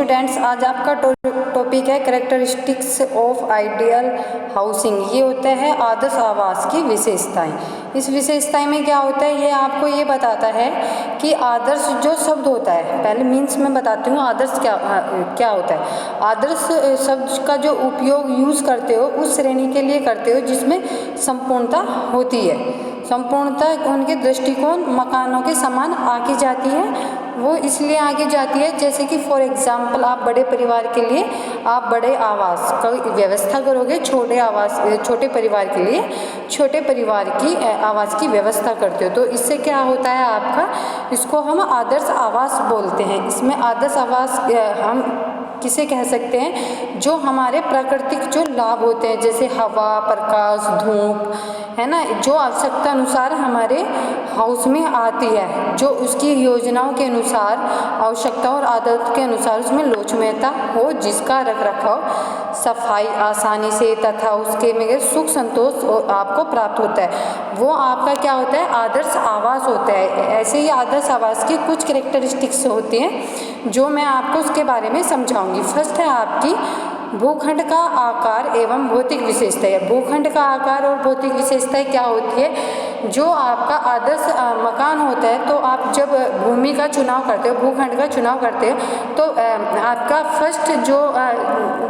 Students, आज आपका topic है कैरेक्टरिस्टिक्स ऑफ आइडियल हाउसिंग। ये होता है आदर्श आवास की विशेषताएं। इस विशेषताएं में क्या होता है, ये आपको ये बताता है कि आदर्श जो शब्द होता है, पहले मीन्स मैं बताती हूँ आदर्श क्या होता है। आदर्श शब्द का जो उपयोग यूज़ करते हो उस श्रेणी के लिए करते हो जिसमें संपूर्णता होती है। संपूर्णता उनके दृष्टिकोण मकानों के समान आगे जाती है। वो इसलिए आगे जाती है जैसे कि फॉर एग्जांपल आप बड़े परिवार के लिए आप बड़े आवास का व्यवस्था करोगे, छोटे परिवार के लिए छोटे परिवार की आवास की व्यवस्था करते हो, तो इससे क्या होता है आपका, इसको हम आदर्श आवास बोलते हैं। इसमें आदर्श आवास हम किसे कह सकते हैं, जो हमारे प्राकृतिक जो लाभ होते हैं जैसे हवा, प्रकाश, धूप, है ना, जो आवश्यकता अनुसार हमारे हाउस में आती है, जो उसकी योजनाओं के अनुसार आवश्यकता और आदत के अनुसार उसमें लोचमयता हो, जिसका रख रखाव सफाई आसानी से तथा उसके में सुख संतोष आपको प्राप्त होता है, वो आपका क्या होता है, आदर्श आवास होता है। ऐसे ही आदर्श आवास की कुछ कैरेक्टरिस्टिक्स होती हैं जो मैं आपको उसके बारे में समझाऊंगी। फर्स्ट है आपकी भूखंड का आकार एवं भौतिक विशेषताएं। भूखंड का आकार और भौतिक विशेषताएं क्या होती है, जो आपका आदर्श मकान होता है, तो आप जब भूमि का चुनाव करते हो, भूखंड का चुनाव करते हो, तो आपका फर्स्ट जो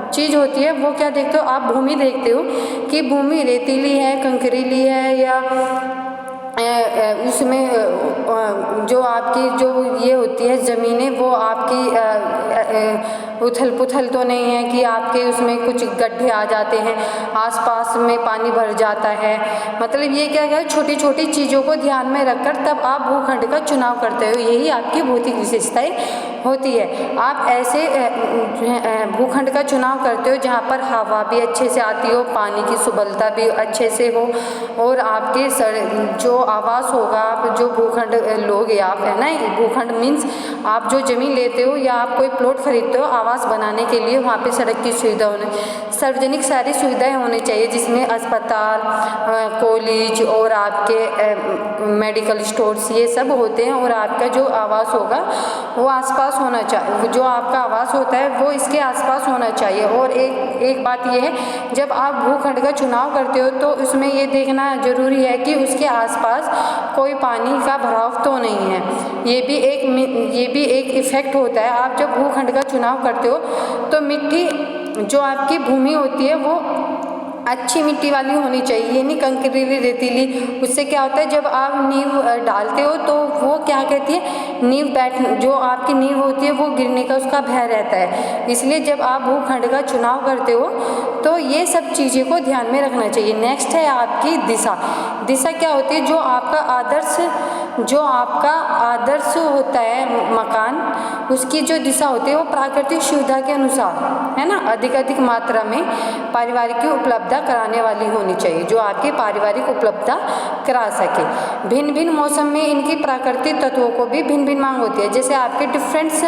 चीज़ होती है वो क्या देखते हो, आप भूमि देखते हो कि भूमि रेतीली है, कंकरीली है, या उसमें जो आपकी जो ये होती है ज़मीनें वो आपकी उथल पुथल तो नहीं है कि आपके उसमें कुछ गड्ढे आ जाते हैं, आसपास में पानी भर जाता है। मतलब ये क्या है, छोटी छोटी चीज़ों को ध्यान में रखकर तब आप भूखंड का चुनाव करते हो, यही आपकी भौतिक विशेषताएं होती है। आप ऐसे भूखंड का चुनाव करते हो जहाँ पर हवा भी अच्छे से आती हो, पानी की सुलभता भी अच्छे से हो, और आपके जो आवास होगा, आप जो भूखंड लोगे आप, है ना, भूखंड मीन्स आप जो ज़मीन लेते हो या आप कोई प्लॉट खरीदते हो आवास बनाने के लिए, वहाँ पे सड़क की सुविधा होनी, सार्वजनिक सारी सुविधाएं होनी चाहिए, जिसमें अस्पताल, कॉलेज और आपके मेडिकल स्टोर्स ये सब होते हैं। और आपका जो आवास होगा वो आसपास होना चाहिए, जो आपका आवास होता है वो इसके आसपास होना चाहिए। और एक बात ये है, जब आप भूखंड का चुनाव करते हो तो उसमें ये देखना जरूरी है कि उसके आसपास कोई पानी का भराव तो नहीं है। ये भी एक इफेक्ट होता है। आप जब भूखंड का चुनाव करते हो तो मिट्टी जो आपकी भूमि होती है वो अच्छी मिट्टी वाली होनी चाहिए, ये नहीं कंकरीली रेतीली। उससे क्या होता है, जब आप नींव डालते हो तो वो क्या कहती है, जो आपकी नींव होती है वो गिरने का उसका भय रहता है। इसलिए जब आप भूखंड का चुनाव करते हो तो ये सब चीज़ें को ध्यान में रखना चाहिए। नेक्स्ट है आपकी दिशा। दिशा क्या होती है, जो आपका आदर्श होता है मकान, उसकी जो दिशा होती है वो प्राकृतिक सुविधा के अनुसार, है ना, अधिक मात्रा में पारिवारिक की उपलब्धता कराने वाली होनी चाहिए, जो आपकी पारिवारिक उपलब्धता करा सके। भिन्न भिन्न मौसम में इनकी प्राकृतिक तत्वों को भी भिन्न भिन्न मांग होती है। जैसे आपके डिफरेंस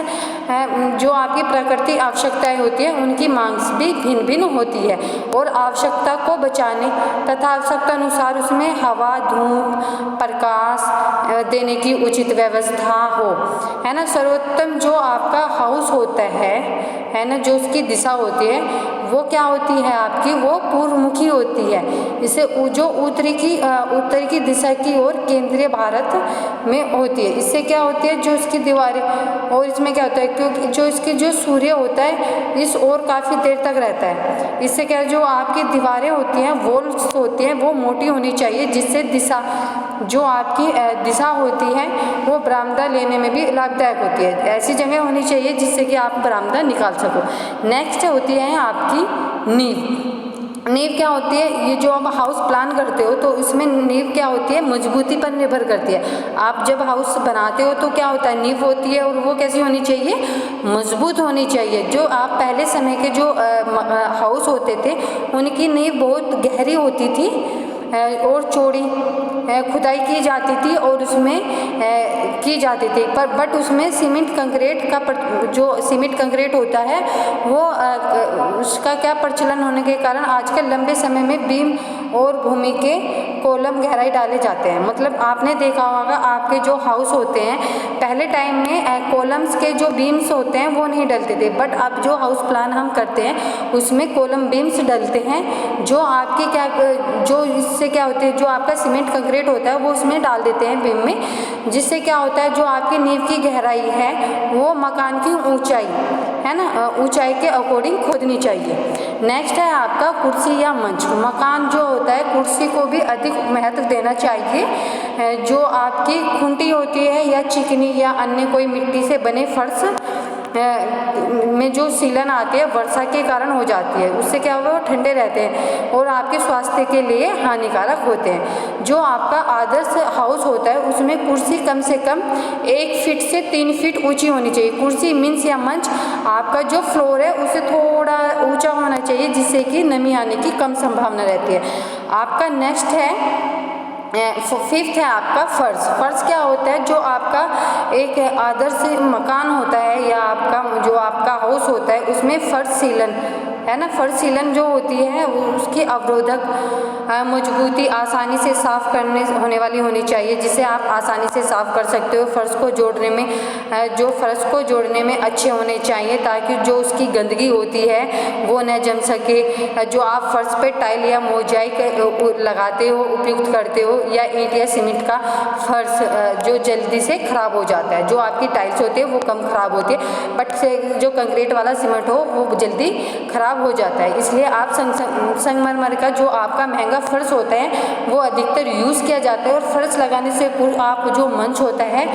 जो आपकी प्राकृतिक आवश्यकताएं होती है उनकी मांग भी भिन्न भिन्न होती है, और आवश्यकता को बचाने तथा आवश्यकता अनुसार उसमें हवा, धूप, प्रकाश देने की उचित व्यवस्था हो, है ना। सर्वोत्तम जो आपका हाउस होता है ना, जो उसकी दिशा होती है वो क्या होती है आपकी, वो पूर्वमुखी होती है। इसे जो उत्तर की दिशा की ओर केंद्रीय भारत में होती है। इससे क्या होती है, जो इसकी दीवारें, और इसमें क्या होता है, क्योंकि जो इसकी जो सूर्य होता है इस ओर काफ़ी देर तक रहता है। इससे क्या, जो आपकी दीवारें होती हैं, वॉल्स होती हैं, वो मोटी होनी चाहिए, जिससे जो आपकी दिशा होती है वो बरामदा लेने में भी लाभदायक होती है। ऐसी जगह होनी चाहिए जिससे कि आप बरामदा निकाल सको। नेक्स्ट होती है आपकी नींव। नींव क्या होती है, ये जो आप हाउस प्लान करते हो तो इसमें नींव क्या होती है, मजबूती पर निर्भर करती है। आप जब हाउस बनाते हो तो क्या होता है, नींव होती है, और वो कैसी होनी चाहिए, मजबूत होनी चाहिए। जो आप पहले समय के जो हाउस होते थे उनकी नींव बहुत गहरी होती थी और चौड़ी खुदाई की जाती थी और उसमें की जाती थी, बट उसमें सीमेंट कंक्रीट होता है वो उसका क्या प्रचलन होने के कारण आजकल लंबे समय में बीम और भूमि के कॉलम गहराई डाले जाते हैं। मतलब आपने देखा होगा आपके जो हाउस होते हैं पहले टाइम में कॉलम्स के जो बीम्स होते हैं वो नहीं डलते थे, बट अब जो हाउस प्लान हम करते हैं उसमें कॉलम बीम्स डलते हैं, जो आपके क्या जो इससे क्या होते हैं, जो आपका सीमेंट कंक्रीट होता है वो उसमें डाल देते हैं बीम में, जिससे क्या होता है जो आपकी नींव की गहराई है वो मकान की ऊंचाई है ना, ऊंचाई के अकॉर्डिंग खोदनी चाहिए। नेक्स्ट है आपका कुर्सी या मंच। मकान जो होता है कुर्सी को भी अधिक महत्व देना चाहिए। जो आपकी खूंटी होती है या चिकनी या अन्य कोई मिट्टी से बने फर्श में जो सीलन आती है वर्षा के कारण हो जाती है, उससे क्या होगा वो ठंडे रहते हैं और आपके स्वास्थ्य के लिए हानिकारक होते हैं। जो आपका आदर्श हाउस होता है उसमें कुर्सी कम से कम 1 फीट से 3 फीट ऊंची होनी चाहिए। कुर्सी मीन्स या मंच आपका जो फ्लोर है उसे थोड़ा ऊंचा होना चाहिए, जिससे कि नमी आने की कम संभावना रहती है। आपका नेक्स्ट है 5th है आपका फर्श। फर्श क्या होता है, जो आपका एक आदर्श मकान होता है या आपका जो आपका हाउस होता है उसमें फर्श सीलन है ना, फर्श सीलन जो होती है वो उसकी अवरोधक मजबूती आसानी से साफ करने होने वाली होनी चाहिए, जिसे आप आसानी से साफ कर सकते हो। फर्श को जोड़ने में जो फर्श को जोड़ने में अच्छे होने चाहिए ताकि जो उसकी गंदगी होती है वो न जम सके। जो आप फर्श पे टाइल या मोजाइक लगाते हो उपयुक्त करते हो या ईंट या सीमेंट का फर्श जो जल्दी से खराब हो जाता है, जो आपकी टाइल्स होती है वो कम खराब होती है, बट जो कंक्रीट वाला सीमेंट हो वो जल्दी खराब हो जाता है। इसलिए आप संगमरमर का जो आपका महंगा फर्श होता है वो अधिकतर यूज़ किया जाता है। और फर्श लगाने से आप जो मंच होता है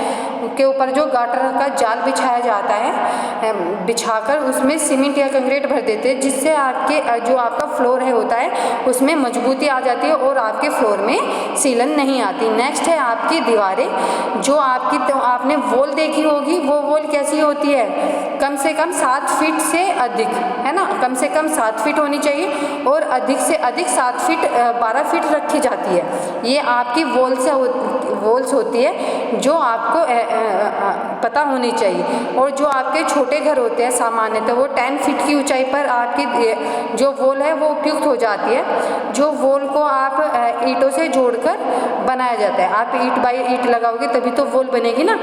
के ऊपर जो गाटर का जाल बिछाया जाता है, बिछाकर उसमें सीमेंट या कंक्रीट भर देते हैं, जिससे आपके जो आपका फ्लोर है होता है उसमें मजबूती आ जाती है और आपके फ्लोर में सीलन नहीं आती। नेक्स्ट है आपकी दीवारें। जो आपकी तो आपने वॉल देखी होगी, वो वॉल कैसी होती है, कम से कम 7 फीट से अधिक है ना, कम से कम 7 फीट होनी चाहिए और अधिक से अधिक 7 फीट 12 फीट रखी जाती है। ये आपकी वॉल्स होती है जो आपको पता होनी चाहिए। और जो आपके छोटे घर होते हैं सामान्यतः वो 10 फीट की ऊंचाई पर आपकी जो वॉल है वो उपयुक्त हो जाती है। जो वॉल को आप ईंटों से जोड़कर बनाया जाता है, आप ईंट बाई ईंट लगाओगे तभी तो वॉल बनेगी ना।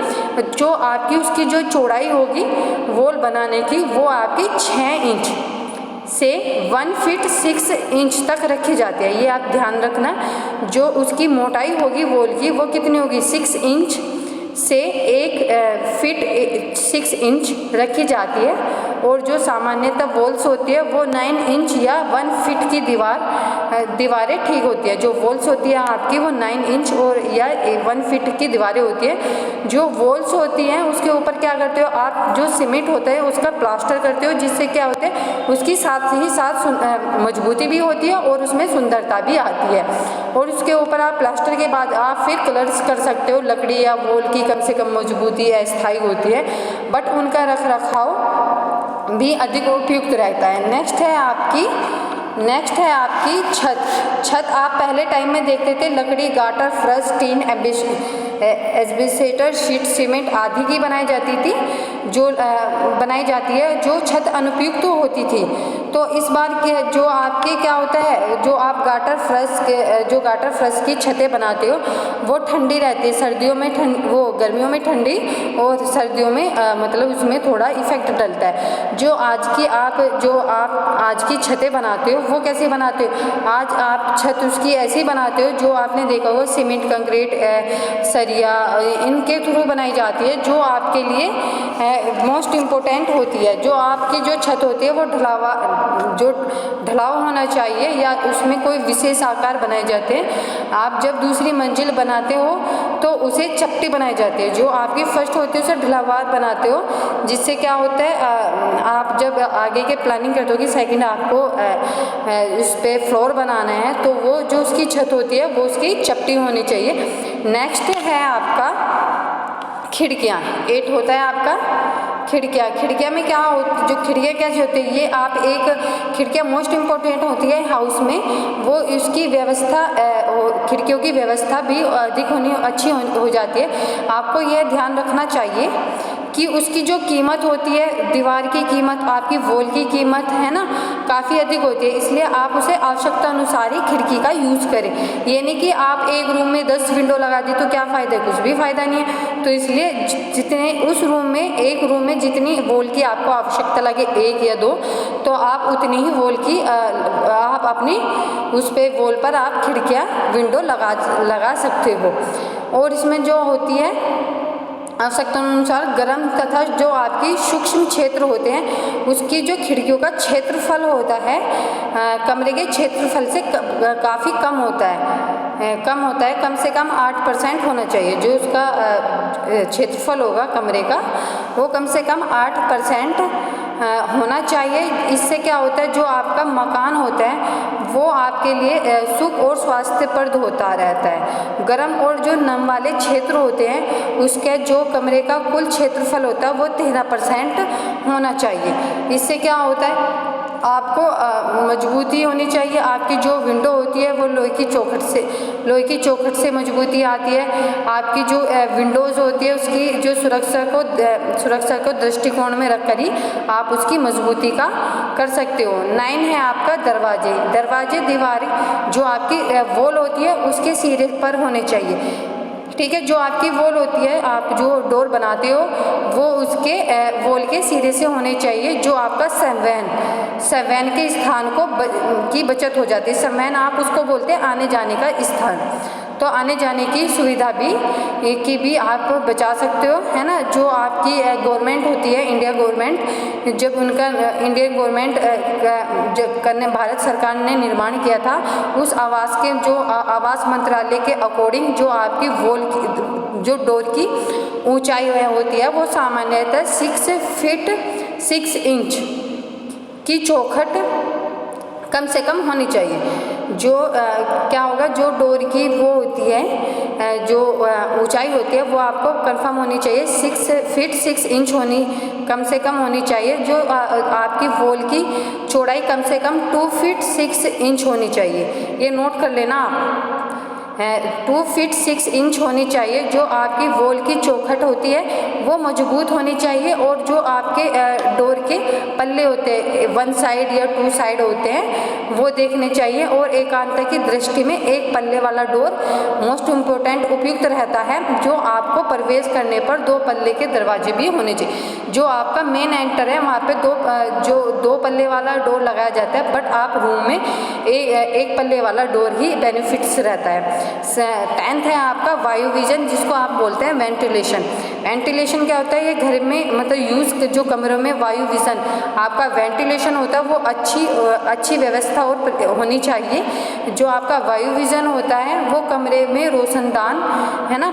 जो आपकी उसकी जो चौड़ाई होगी वॉल बनाने की वो आपकी 6 इंच से 1 फीट 6 इंच तक रखी जाती है। ये आप ध्यान रखना। जो उसकी मोटाई होगी वॉल की वो कितनी होगी, 6 इंच से 1 फीट 6 इंच रखी जाती है। और जो सामान्यतः वॉल्स होती है वो 9 इंच या 1 फीट की दीवारें ठीक होती है। जो वॉल्स होती है आपकी वो 9 इंच और या 1 फीट की दीवारें होती है। जो वॉल्स होती हैं उसके ऊपर क्या करते हो आप, जो सीमेंट होता है उसका प्लास्टर करते हो, जिससे क्या होता है उसकी साथ ही साथ मजबूती भी होती है और उसमें सुंदरता भी आती है। और उसके ऊपर आप प्लास्टर के बाद आप फिर कलर्स कर सकते हो। लकड़ी या वॉल की कम से कम मजबूती अस्थायी होती है, बट उनका रख रखाव भी अधिक उपयुक्त रहता है। नेक्स्ट है आपकी छत। आप पहले टाइम में देखते थे लकड़ी, गाटर, फर्श, टीन, एस्बेस्टस, शीट, सीमेंट आदि की बनाई जाती थी, जो बनाई जाती है, जो छत अनुपयुक्त होती थी। तो इस बार के जो आपके क्या होता है, जो आप गाटर फर्श की छतें बनाते हो वो ठंडी रहती है, सर्दियों में वो गर्मियों में ठंडी और सर्दियों में मतलब उसमें थोड़ा इफेक्ट डलता है। जो आप आज की छतें बनाते हो वो कैसे बनाते हो, आज आप छत उसकी ऐसी बनाते हो जो आपने देखा होगा सीमेंट, कंक्रीट, सरिया इनके थ्रू बनाई जाती है, जो आपके लिए मोस्ट इम्पोर्टेंट होती है। जो आपकी जो छत होती है वो ढलाव होना चाहिए या उसमें कोई विशेष आकार बनाए जाते हैं। आप जब दूसरी मंजिल बनाते हो तो उसे चपटी बनाई जाती है। जो आपकी फर्स्ट होती है उसे ढलावार बनाते हो, जिससे क्या होता है आप जब आगे के प्लानिंग करते हो कि सेकंड आपको इस पे फ्लोर बनाना है तो वो जो उसकी छत होती है वो उसकी चपटी होनी चाहिए। नेक्स्ट है आपका खिड़कियाँ। 8 होता है आपका खिड़कियाँ में क्या जो खिड़कियाँ कैसी होती है, ये आप एक खिड़कियाँ मोस्ट इम्पोर्टेंट होती है हाउस में, वो इसकी व्यवस्था खिड़कियों की व्यवस्था भी अधिक अच्छी हो जाती है। आपको यह ध्यान रखना चाहिए कि उसकी जो कीमत होती है, दीवार की कीमत, आपकी वॉल की कीमत है ना, काफ़ी अधिक होती है। इसलिए आप उसे आवश्यकता अनुसार ही खिड़की का यूज़ करें। ये नहीं कि आप एक रूम में 10 विंडो लगा दी तो क्या फ़ायदा है, कुछ भी फ़ायदा नहीं है। तो इसलिए जितने उस रूम में, एक रूम में जितनी वॉल की आपको आवश्यकता लगे, 1 या 2, तो आप उतनी ही वॉल की आप अपनी उस पे वॉल पर आप खिड़कियाँ, विंडो लगा सकते हो। और इसमें जो होती है आवश्यकता अनुसार गर्म तथा जो आपकी सूक्ष्म क्षेत्र होते हैं, उसकी जो खिड़कियों का क्षेत्रफल होता है कमरे के क्षेत्रफल से काफ़ी कम होता है, कम से कम 8% होना चाहिए। जो उसका क्षेत्रफल होगा कमरे का, वो कम से कम 8% होना चाहिए। इससे क्या होता है, जो आपका मकान होता है वो आपके लिए सुख और स्वास्थ्यप्रद होता रहता है। गर्म और जो नम वाले क्षेत्र होते हैं, उसके जो कमरे का कुल क्षेत्रफल होता है वो 13% होना चाहिए। इससे क्या होता है, आपको मजबूती होनी चाहिए। आपकी जो विंडो होती है वो लोहे की चौखट से मजबूती आती है। आपकी जो विंडोज़ होती है उसकी जो सुरक्षा को दृष्टिकोण में रखकर ही आप उसकी मजबूती का कर सकते हो। 9 है आपका दरवाजे दीवार जो आपकी वॉल होती है उसके सिरे पर होने चाहिए। ठीक है, जो आपकी वॉल होती है, आप जो डोर बनाते हो वो उसके वॉल के सिरे से होने चाहिए। जो आपका संवहन के स्थान की बचत हो जाती है। संवहन आप उसको बोलते हैं आने जाने का स्थान। तो आने जाने की सुविधा भी आप बचा सकते हो, है ना। जो आपकी गवर्नमेंट होती है, इंडिया गवर्नमेंट, जब उनका इंडियन गवर्नमेंट भारत सरकार ने निर्माण किया था, उस आवास के जो आवास मंत्रालय के अकॉर्डिंग जो आपकी वॉल की जो डोर की ऊंचाई होती है वो सामान्यतः 6 फीट 6 इंच की चौखट कम से कम होनी चाहिए। जो क्या होगा, जो डोर की वो होती है, जो ऊंचाई होती है वो आपको कंफर्म होनी चाहिए, 6 फीट 6 इंच कम से कम होनी चाहिए। जो आपकी वॉल की चौड़ाई कम से कम 2 फीट 6 इंच होनी चाहिए। ये नोट कर लेना आप, 2 फीट 6 इंच होनी चाहिए। जो आपकी वॉल की चौखट होती है वो मजबूत होनी चाहिए। और जो आपके डोर के पल्ले होते हैं, 1 साइड या 2 साइड होते हैं, वो देखने चाहिए। और एकांतर की दृष्टि में एक पल्ले वाला डोर मोस्ट इम्पोर्टेंट उपयुक्त रहता है। जो आपको प्रवेश करने पर 2 पल्ले के दरवाजे भी होने चाहिए। जो आपका मेन एंटर है वहाँ पे 2 पल्ले वाला डोर लगाया जाता है, बट आप रूम में एक पल्ले वाला डोर ही बेनिफिट्स रहता है। 10th है आपका वायु विजन, जिसको आप बोलते हैं वेंटिलेशन क्या होता है, ये घर में मतलब यूज़ जो कमरों में वायु विजन आपका वेंटिलेशन होता है वो अच्छी व्यवस्था और होनी चाहिए। जो आपका वायु विजन होता है वो कमरे में रोशनदान, है ना,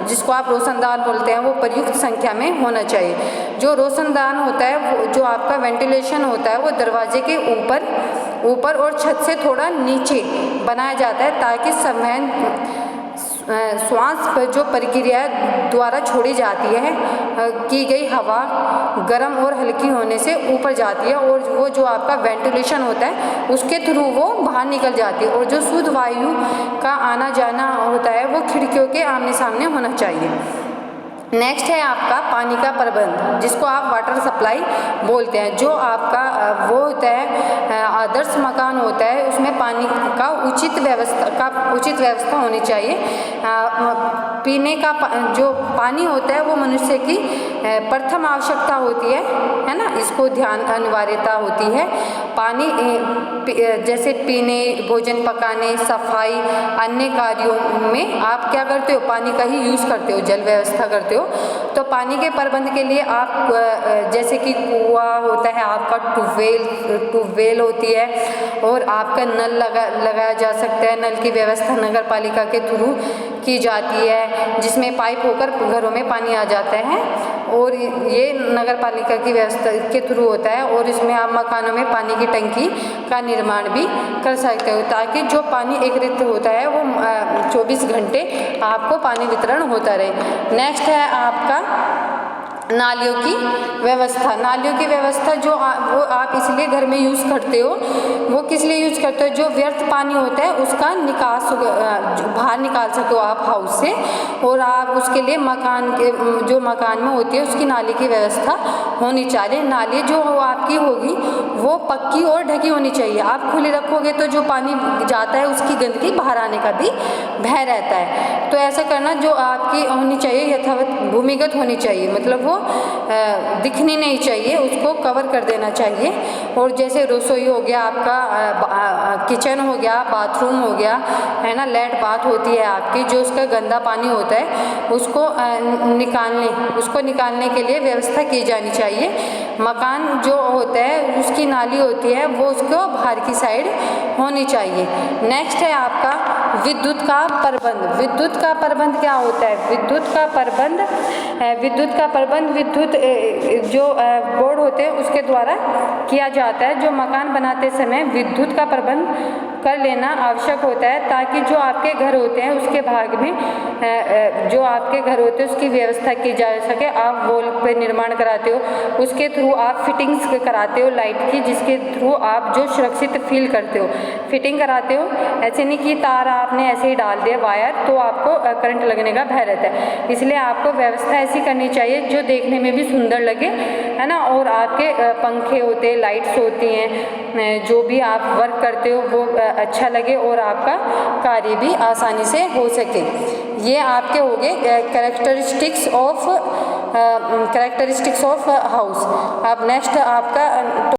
जिसको आप रोशनदान बोलते हैं, वो प्रयुक्त संख्या में होना चाहिए। जो रोशनदान होता है वो जो आपका वेंटिलेशन होता है वो दरवाजे के ऊपर और छत से थोड़ा नीचे बनाया जाता है, ताकि संवहन श्वास पर जो प्रक्रिया द्वारा छोड़ी जाती है की गई हवा गर्म और हल्की होने से ऊपर जाती है, और वो जो आपका वेंटिलेशन होता है उसके थ्रू वो बाहर निकल जाती है। और जो शुद्ध वायु का आना जाना होता है वो खिड़कियों के आमने सामने होना चाहिए। नेक्स्ट है आपका पानी का प्रबंध, जिसको आप वाटर सप्लाई बोलते हैं। जो आपका वो होता है आदर्श मकान होता है, उसमें पानी का उचित व्यवस्था होनी चाहिए। पीने का जो पानी होता है वो मनुष्य की प्रथम आवश्यकता होती है ना, इसको ध्यान अनिवार्यता होती है। पानी जैसे पीने, भोजन पकाने, सफाई, अन्य कार्यों में आप क्या करते हो, पानी का ही यूज़ करते हो, जल व्यवस्था करते हो। तो पानी के प्रबंध के लिए आप जैसे कि कुआं होता है आपका, ट्यूबवेल होती है, और आपका नल लगाया जा सकता है। नल की व्यवस्था नगर पालिका के थ्रू की जाती है, जिसमें पाइप होकर घरों में पानी आ जाता है, और ये नगर पालिका की व्यवस्था के थ्रू होता है। और इसमें आप मकानों में पानी की टंकी का निर्माण भी कर सकते हो, ताकि जो पानी एकत्रित होता है वो 24 घंटे आपको पानी वितरण होता रहे। नेक्स्ट है आपका नालियों की व्यवस्था। नालियों की व्यवस्था जो वो वो आप इसलिए घर में यूज़ करते हो, वो किस लिए यूज़ करते हो, जो व्यर्थ पानी होता है उसका निकास बाहर निकाल सको आप हाउस से, और आप उसके लिए मकान के जो मकान में होती है उसकी नाली की व्यवस्था होनी चाहिए। नाली जो आपकी होगी वो पक्की और ढकी होनी चाहिए। आप खुली रखोगे तो जो पानी जाता है उसकी गंदगी बाहर आने का भी भय रहता है। तो ऐसा करना, जो आपकी होनी चाहिए यथावत भूमिगत होनी चाहिए, मतलब वो दिखनी नहीं चाहिए, उसको कवर कर देना चाहिए। और जैसे रसोई हो गया आपका, किचन हो गया, बाथरूम हो गया, है ना, लेट बाथ होती है आपकी, जो उसका गंदा पानी होता है उसको निकालने के लिए व्यवस्था की जानी चाहिए। मकान जो होता है उसकी नाली होती है वो उसको बाहर की साइड होनी चाहिए। नेक्स्ट है आपका विद्युत का प्रबंध। विद्युत का प्रबंध क्या होता है? विद्युत का प्रबंध विद्युत जो बोर्ड होते हैं उसके द्वारा किया जाता है। जो मकान बनाते समय विद्युत का प्रबंध कर लेना आवश्यक होता है, ताकि जो आपके घर होते हैं उसके भाग में जो आपके घर होते हैं उसकी व्यवस्था की जा सके। आप वॉल पे निर्माण कराते हो, उसके थ्रू आप फिटिंग्स कराते हो लाइट की, जिसके थ्रू आप जो सुरक्षित फील करते हो, फिटिंग कराते हो। ऐसे नहीं कि तार आपने ऐसे ही डाल दिया वायर तो आपको करंट लगने का भय रहता है। इसलिए आपको व्यवस्था ऐसी करनी चाहिए जो देखने में भी सुंदर लगे, है ना, और आपके पंखे होते हैं, लाइट्स होती हैं, जो भी आप वर्क करते हो वो अच्छा लगे और आपका कार्य भी आसानी से हो सके। ये आपके हो गए कैरेक्टरिस्टिक्स ऑफ हाउस। अब नेक्स्ट आपका